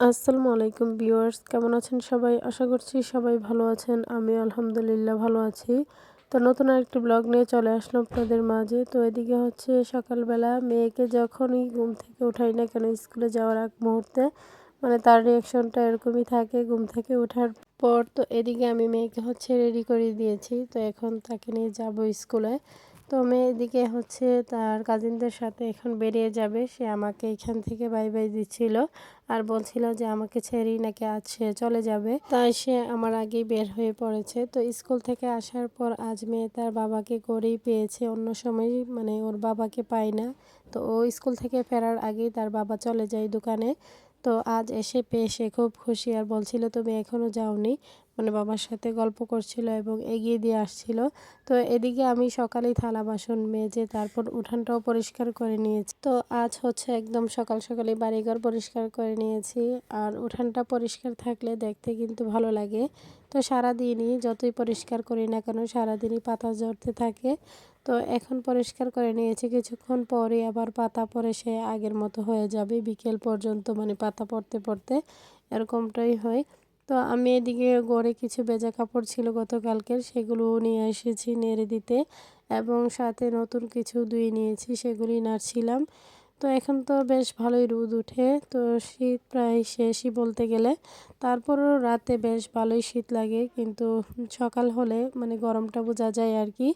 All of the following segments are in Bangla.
আসসালামু আলাইকুম ভিউয়ার্স, কেমন আছেন সবাই? আশা করছি সবাই ভালো আছেন। আমি আলহামদুলিল্লাহ ভালো আছি। তো নতুন আরেকটি ব্লগ নিয়ে চলে আসলাম আপনাদের মাঝে। তো এদিকে হচ্ছে সকালবেলা মেয়েকে যখনই ঘুম থেকে উঠাই না কেন স্কুলে যাওয়ার আগ মুহূর্তে মানে তার রিঅ্যাকশনটা এরকমই থাকে ঘুম থেকে ওঠার পর। তো এদিকে আমি মেয়েকে হচ্ছে রেডি করে দিয়েছি। তো এখন তাকে নিয়ে যাব স্কুলে। তো মেয়ে এদিকে হচ্ছে তার কাজিনদের সাথে এখন বেরিয়ে যাবে। সে আমাকে এখান থেকে বাই বাই দিচ্ছিল আর বলছিল যে আমাকে ছেড়েই নাকি আজ সে চলে যাবে, তাই সে আমার আগেই বের হয়ে পড়েছে। তো স্কুল থেকে আসার পর আজ মেয়ে তার বাবাকে করেই পেয়েছে, অন্য সময় মানে ওর বাবাকে পায় না। তো ও স্কুল থেকে ফেরার আগেই তার বাবা চলে যায় দোকানে। তো আজ এসে পেয়ে সে খুব খুশি আর বলছিল তুমি এখনো যাওনি, মানে বাবার সাথে গল্প করছিল এবং এগিয়ে দিয়ে আসছিল। তো এদিকে আমি সকালেই থালা বাসন মেজে তারপর উঠানটাও পরিষ্কার করে নিয়েছি। তো আজ হচ্ছে একদম সকাল সকালে বাড়িঘর পরিষ্কার করে নিয়েছি। আর উঠানটা পরিষ্কার থাকলে দেখতে কিন্তু ভালো লাগে। তো সারাদিনই যতই পরিষ্কার করি না কেন সারাদিনই পাতা ঝরতে থাকে। তো এখন পরিষ্কার করে নিয়েছি, কিছুক্ষণ পরে আবার পাতা পড়ে সে আগের মতো হয়ে যাবে বিকেল পর্যন্ত, মানে পাতা পড়তে পড়তে এরকমটাই হয়। তো আমি এদিকে ঘরে কিছু ভেজা কাপড় ছিল গতকালকের, সেগুলো নিয়ে এসেছি নেড়ে দিতে এবং সাথে নতুন কিছু ধুয়ে নিয়েছি, সেগুলি নাড়ছিলাম। তো এখন তো বেশ ভালোই রোদ উঠে, তো শীত প্রায় শেষই বলতে গেলে। তারপরও রাতে বেশ ভালোই শীত লাগে, কিন্তু সকাল হলে মানে গরমটা বোঝা যায় আর কি।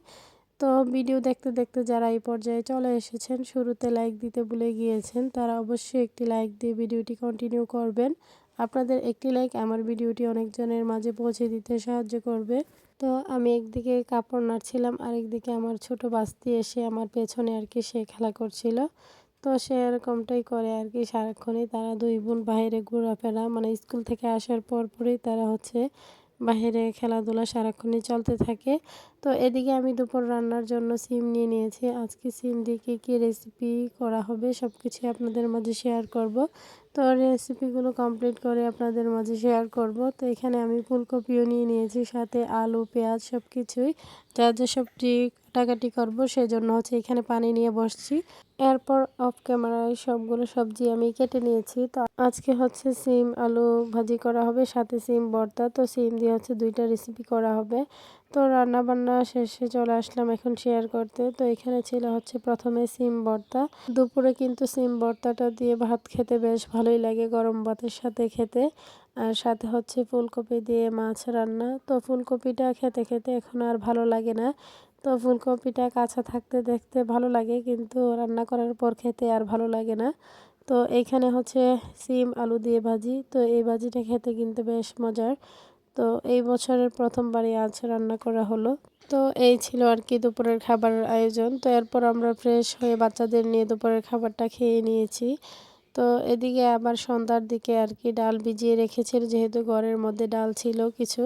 তো ভিডিও দেখতে দেখতে যারা এই পর্যায়ে চলে এসেছেন, শুরুতে লাইক দিতে ভুলে গিয়েছেন, তারা অবশ্যই একটি লাইক দিয়ে ভিডিওটি কন্টিনিউ করবেন। আপনাদের একটি লাইক আমার ভিডিওটি অনেকজনের মাঝে পৌঁছে দিতে সাহায্য করবে। তো আমি একদিকে কাপড় নাড়ছিলাম, আরেকদিকে আমার ছোট বাস্তি এসে আমার পেছনে আর কি সে খেলা করছিল। তো সে এরকমটাই করে আর কি সারাক্ষণই। তারা দুই বোন বাইরে ঘোরাফেরা, মানে স্কুল থেকে আসার পরই তারা হচ্ছে বাইরে খেলাধুলা সারাক্ষণই চলতে থাকে। তো এদিকে আমি দুপুর রান্নার জন্য সিম নিয়ে নিয়েছি। আজকে সিম দিয়ে কী রেসিপি করা হবে সব কিছুই আপনাদের মাঝে শেয়ার করব। তো রেসিপিগুলো কমপ্লিট করে আপনাদের মাঝে শেয়ার করব। তো এখানে আমি ফুলকপিও নিয়ে নিয়েছি, সাথে আলু পেঁয়াজ সব কিছুই যা যা সবজি কাটাকাটি করবো সেজন্য হচ্ছে এখানে পানি নিয়ে বসছি। এরপর অফ ক্যামেরায় সবগুলো সবজি আমি কেটে নিয়েছি। তো আজকে হচ্ছে সিম আলু ভাজি করা হবে, সাথে সিম ভর্তা। তো সিম দিয়ে হচ্ছে দুইটা রেসিপি করা হবে। তো রান্না বান্না শেষে চলে আসলাম এখন শেয়ার করতে। তো এখানে ছিল হচ্ছে প্রথমে সিম ভর্তা। দুপুরে কিন্তু সিম ভর্তাটা দিয়ে ভাত খেতে বেশ ভালোই লাগে, গরম ভাতের সাথে খেতে। আর সাথে হচ্ছে ফুলকপি দিয়ে মাছ রান্না। তো ফুলকপিটা খেতে খেতে এখন আর ভালো লাগে না। তো ফুলকপিটা কাঁচা থাকতে দেখতে ভালো লাগে, কিন্তু রান্না করার পর খেতে আর ভালো লাগে না। তো এইখানে হচ্ছে সিম আলু দিয়ে ভাজি। তো এই ভাজিটা খেতে কিন্তু বেশ মজার। তো এই বছরের প্রথমবারই আজ রান্না করা হলো। তো এই ছিল আর কি দুপুরের খাবারের আয়োজন। তো এরপর আমরা ফ্রেশ হয়ে বাচ্চাদের নিয়ে দুপুরের খাবারটা খেয়ে নিয়েছি। তো এদিকে আবার সন্ধ্যার দিকে আর কি ডাল ভিজিয়ে রেখেছিল, যেহেতু ঘরের মধ্যে ডাল ছিল কিছু।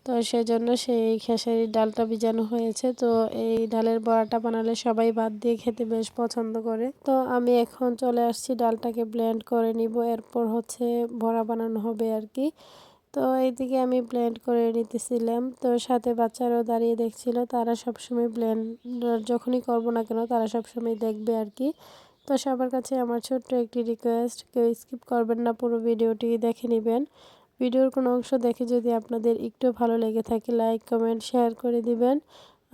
তো সেজন্য সেই খেসারির ডালটা ভিজানো হয়েছে। তো এই ডালের বড়াটা বানালে সবাই ভাত দিয়ে খেতে বেশ পছন্দ করে। তো আমি এখন চলে আসছি ডালটাকে ব্লেন্ড করে নিব, এরপর হচ্ছে বড়া বানানো হবে আর কি। তো এইদিকে আমি ব্লেন্ড করে নিতেছিলাম। তো সাথে বাচ্চারাও দাঁড়িয়ে দেখছিল, তারা সবসময় ব্লেন্ড যখনই করব না কেন তারা সবসময় দেখবে আর কি। তো সবার কাছে আমার ছোট্ট একটি রিকোয়েস্ট, কেউ স্কিপ করবেন না, পুরো ভিডিওটি দেখে নেবেন। ভিডিওর কোনো অংশ দেখে যদি আপনাদের একটু ভালো লেগে থাকে লাইক কমেন্ট শেয়ার করে দিবেন।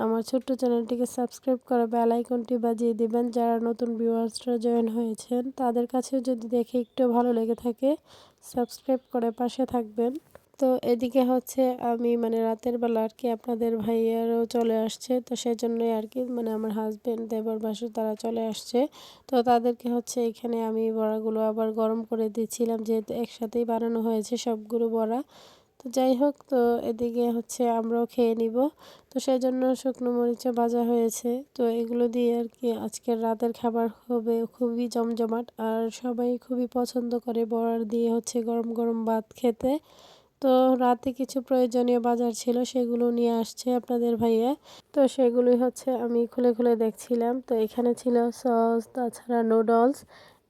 আমার ছোট্ট চ্যানেলটিকে সাবস্ক্রাইব করে বেল আইকনটি বাজিয়ে দিবেন। যারা নতুন ভিউয়ার্সরা জয়েন হয়েছেন তাদের কাছেও যদি দেখে একটু ভালো লেগে থাকে সাবস্ক্রাইব করে পাশে থাকবেন। তো এদিকে হচ্ছে আমি মানে রাতের বেলা আর কি আপনাদের ভাইয়ারও চলে আসছে, তো সেজন্যই আর কি মানে আমার হাজবেন্ড দেবর বাসু তারা চলে আসছে। তো তাদেরকে হচ্ছে এখানে আমি বড়াগুলো আবার গরম করে দিচ্ছিলাম, যেহেতু একসাথেই বানানো হয়েছে সবগুলো বড়া। তো যাই হোক, তো এদিকে হচ্ছে আমরাও খেয়ে নিব। তো সেজন্য শুকনো মরিচা ভাজা হয়েছে। তো এগুলো দিয়ে আর কি আজকের রাতের খাবার হবে খুবই জমজমাট, আর সবাই খুবই পছন্দ করে বড়া দিয়ে হচ্ছে গরম গরম ভাত খেতে। তো রাতে কিছু প্রয়োজনীয় বাজার ছিল, সেগুলো নিয়ে আসছে আপনাদের ভাইয়া। তো সেগুলোই হচ্ছে আমি খুলে খুলে দেখছিলাম। তো এখানে ছিল সস, তাছাড়া নুডলস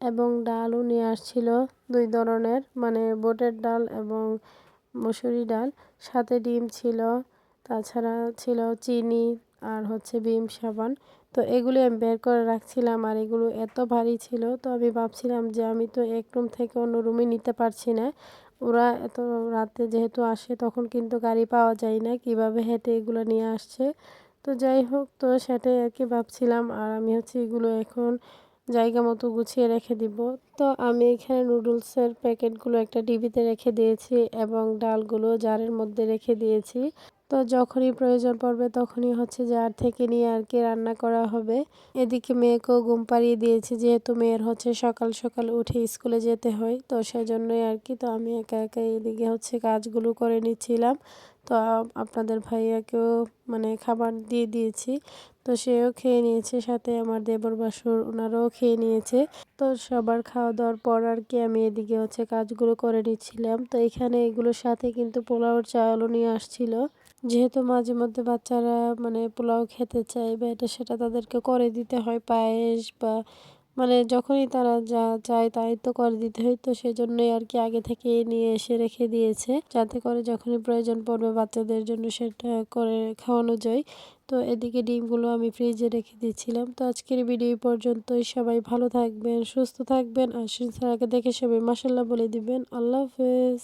এবং ডালও নিয়ে আসছিল দুই ধরনের, মানে বুটের ডাল এবং মসুরি ডাল। সাথে ডিম ছিল, তাছাড়া ছিল চিনি, আর হচ্ছে ভিম সাবান। তো এগুলি আমি বের করে রাখছিলাম আর এগুলো এত ভারী ছিল, তো আমি ভাবছিলাম যে আমি তো এক রুম থেকে অন্য রুমে নিতে পারছি না। ওরা এত রাতে যেহেতু আসে তখন কিন্তু গাড়ি পাওয়া যায় না, কিভাবে হেঁটে এগুলো নিয়ে আসছে। তো যাই হোক, তো সেটাই আর কি ভাবছিলাম। আর আমি হচ্ছে এগুলো এখন জায়গা মতো গুছিয়ে রেখে দিব। তো আমি এখানে নুডলসের প্যাকেটগুলো একটা ডিবিতে রেখে দিয়েছি এবং ডালগুলো জারের মধ্যে রেখে দিয়েছি। তো যখনই প্রয়োজন পড়বে তখনই হচ্ছে জার থেকে নিয়ে আর কি রান্না করা হবে। এদিকে মেয়েকেও ঘুম পাড়িয়ে দিয়েছি, যেহেতু মেয়ের হচ্ছে সকাল সকাল উঠে স্কুলে যেতে হয়, তো সেজন্যই আর কি। তো আমি একা একা এদিকে হচ্ছে কাজগুলো করে নিচ্ছিলাম। তো আপনাদের ভাইয়াকেও মানে খাবার দিয়ে দিয়েছি, তো সেও খেয়ে নিয়েছে, সাথে আমার দেবর বাসুর ওনারাও খেয়ে নিয়েছে। তো সবার খাওয়া দাওয়ার পর আর কি আমি এদিকে হচ্ছে কাজগুলো করে নিচ্ছিলাম। তো এখানে এগুলোর সাথে কিন্তু পোলাওর চালও নিয়ে আসছিল, যেহেতু মাঝে মধ্যে বাচ্চারা মানে পোলাও খেতে চায় বা এটা সেটা তাদেরকে করে দিতে হয়, পায়েস বা মানে যখনই তারা যা চায় তাই তো করে দিতে হয়। তো সেজন্যই আর কি আগে থেকে নিয়ে এসে রেখে দিয়েছে, যাতে করে যখনই প্রয়োজন পড়বে বাচ্চাদের জন্য সেটা করে খাওয়ানো যায়। তো এদিকে ডিমগুলো আমি ফ্রিজে রেখে দিয়েছিলাম। তো আজকের ভিডিও এই পর্যন্তই। সবাই ভালো থাকবেন, সুস্থ থাকবেন আর সিনসারাকে দেখে সবাই মাশাআল্লাহ বলে দিবেন। আল্লাহ হাফেজ।